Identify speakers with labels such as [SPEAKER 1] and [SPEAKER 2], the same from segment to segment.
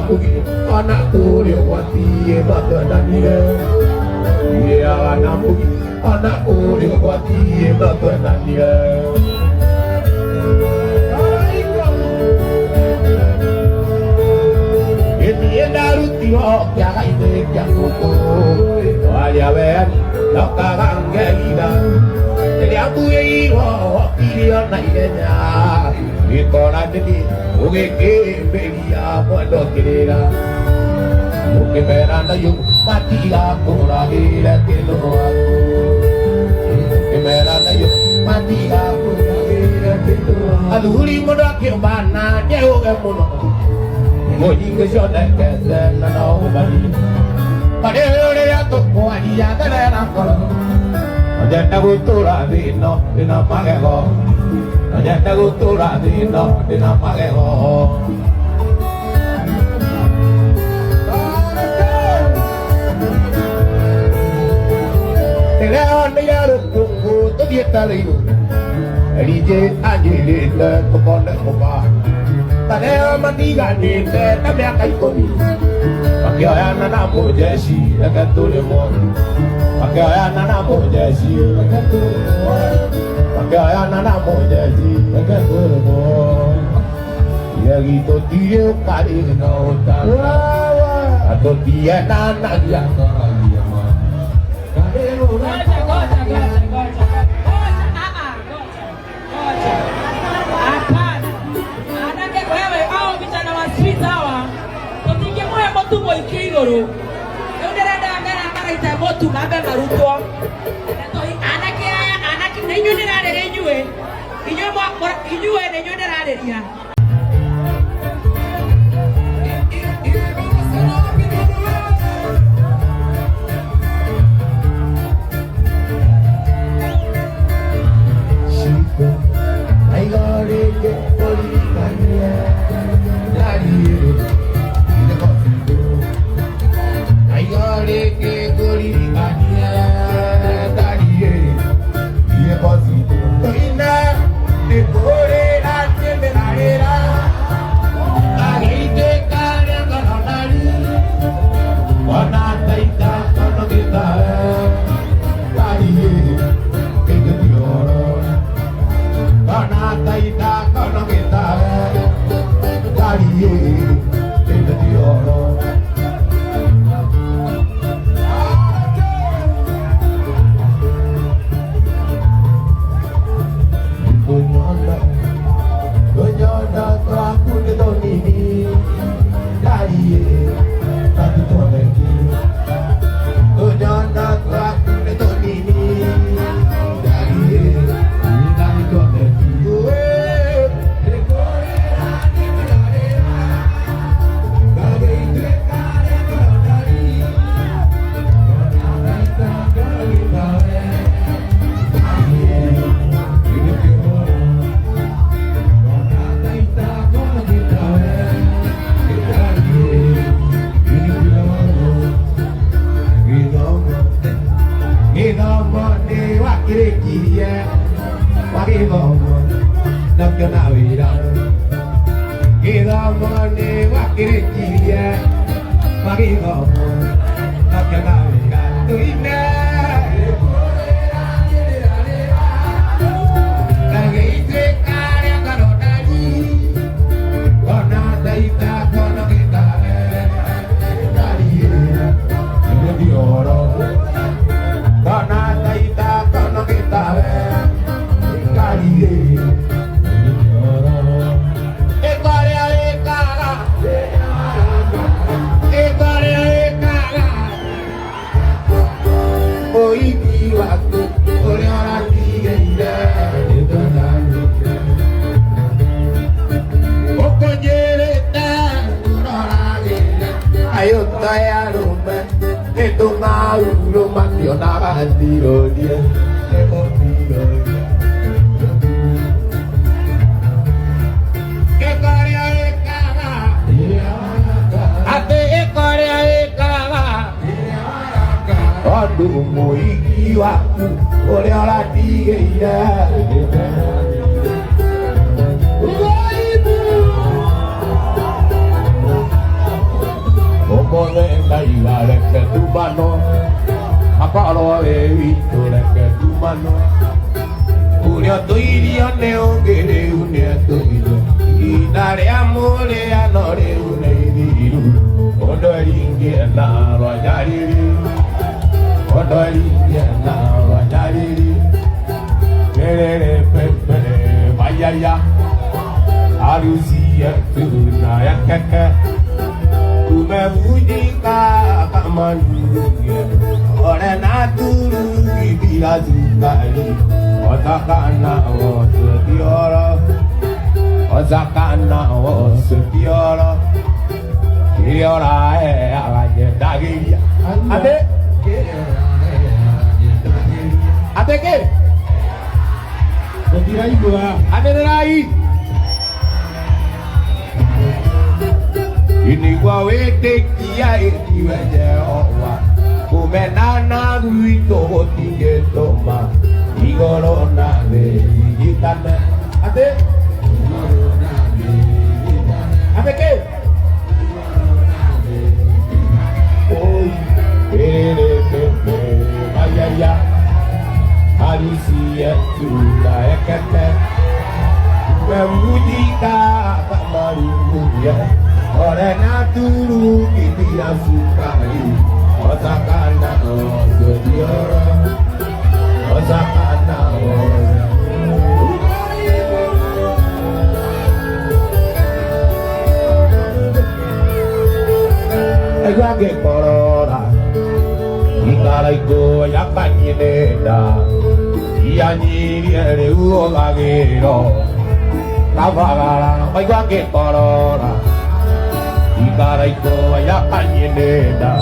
[SPEAKER 1] bugi anakku diwati badanannya dia anak bugi anakku diwati badanannya ini daruti ok ya ide yang kuku wajah ben lokang gelida jadi aku iwo dia naiknya itu nanti oke belia bodoh kira oke beranda yuk mati aku lagi lagi lo oke beranda yuk mati aku lagi lagi lo aduh lima lagi mana jauh kemuno mau jingga sudah kesen nau bali pada hari itu mau dia terang kalau jangan butuh lagi no dina makelo jangan butuh lagi no dina makelo teleon dia tunggu tu dia taliu Elije anjilita tukone kuba tane mandiga nite tabe akai komi pakai nana mojesi akatule mo pakai nana mojesi akatule mo pakai nana mojesi akatule mo ya gitu dia kali no tawa atau dia nana dia kali ma
[SPEAKER 2] tumo ikigoro nderenda ngara ita motu mabe maruto to anake nenyo nderade renyue inyue nenyo nderade ria
[SPEAKER 1] na rojariri odori na rojariri perere pepe bayaya arusia tuna ya keke umebudika kamanunya ore naturu ibira zukari otakana osetiora Ozakana osetiora Kiriora aganye dagiria Ate Ate ke Otirai gua Ate rai Ini gua wete kia iwe Jehovah Kumenana ruito hotige toma Igoro na me igitane Ate Ate ke Oi Pere pepe Ayaya Harusia tuna ekete Memudika kamarunya Ore naturu kibira sukari Osakana osediora Osakana osediora Egwage korora Ikaraiko yakanyineda Iyanyiri ere uogagero Kavagara Egwage korora Ikaraiko yakanyineda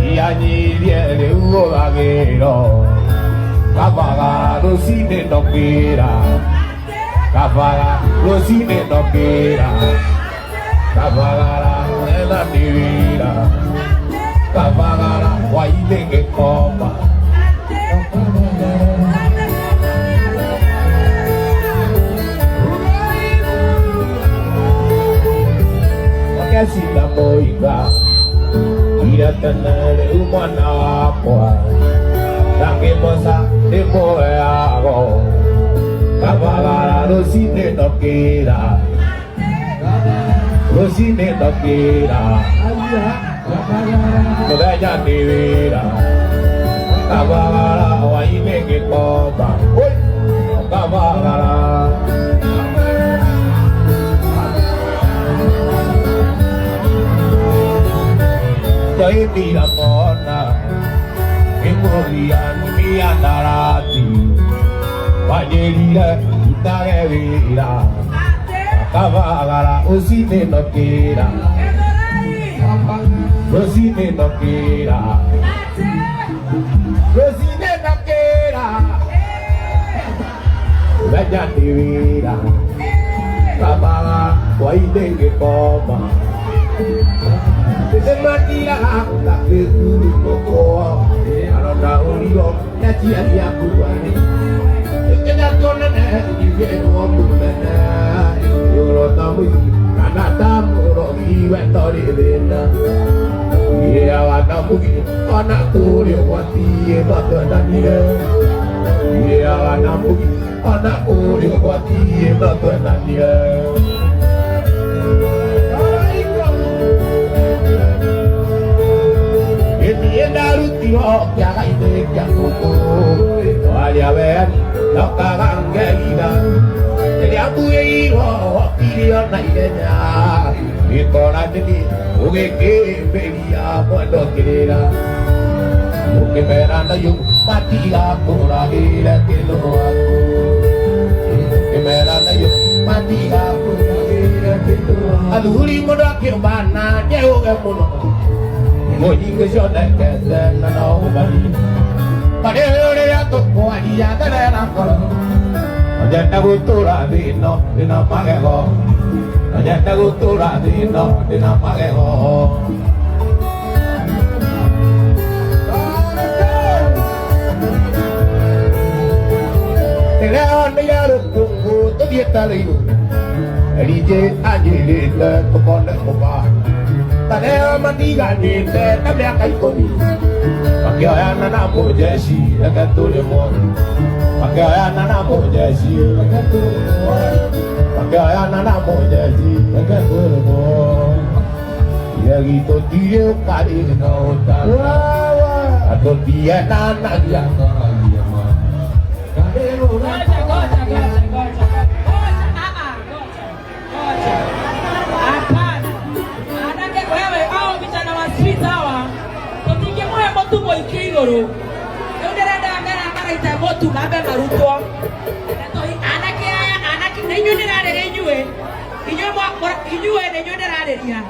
[SPEAKER 1] Iyanyiri ere uogagero Kavagara Rosine nokira Kavagara Rosine nokira Kavagara Ela divina Kavagara Waile que coma Porque así la moiga Ira tener humana agua La que posa de moeago Kavagara Rosine no quiera Rosine no quiera Toda ella divina Kavagara Waile que coma Kavagara Soy mira mona Que morían mi andarati Vayería Itaguevira Kavagara Rosine no quiera Rosine no quiera Rosine no quiera Bella divina Kavagara Waile que coma Se matira la que tu poco Alona oligo La tia dia kuani Que ya tonene Y vieno kumene Yoro tamu Kanata moro Iwe tori vena Ia watamu Anak turi wati Bata dania Ia watamu Anak turi wati Bata dania Ya la idea como vaya a ver la cagangueira el abuelo y la idea y con la gente que veía cuando quiera que verán yo matía por la vida que lo hago que verán yo matía por la vida que lo hago al último no que van a llegar el mundo Moi que yo te quede na no bari Pare ore ya to poani ya te na kolo Ya te gustura dino dina magego Ya te gustura dino dina magego Te leon de ya tungu to dieta leyo Elije ajilita to pone koba Tadeo mandiga nite tabia kaikoni Pakio ya nana mojeshi Ekatule moni Pakio ya nana mojeshi Ekatule moni Pakio ya nana mojeshi Ekatule moni Yagito tiyo kari na utan. Ato tiya na nagyaka yama.
[SPEAKER 2] Hapana. Anake wewe hao vijana wa street hawa. Tupige moyo moto boy kigoro. Leo ndirenda ngara ita moto labe marutwa. Anake nenyu ndirarere inyue. Inyue nenyu ndirarere ya.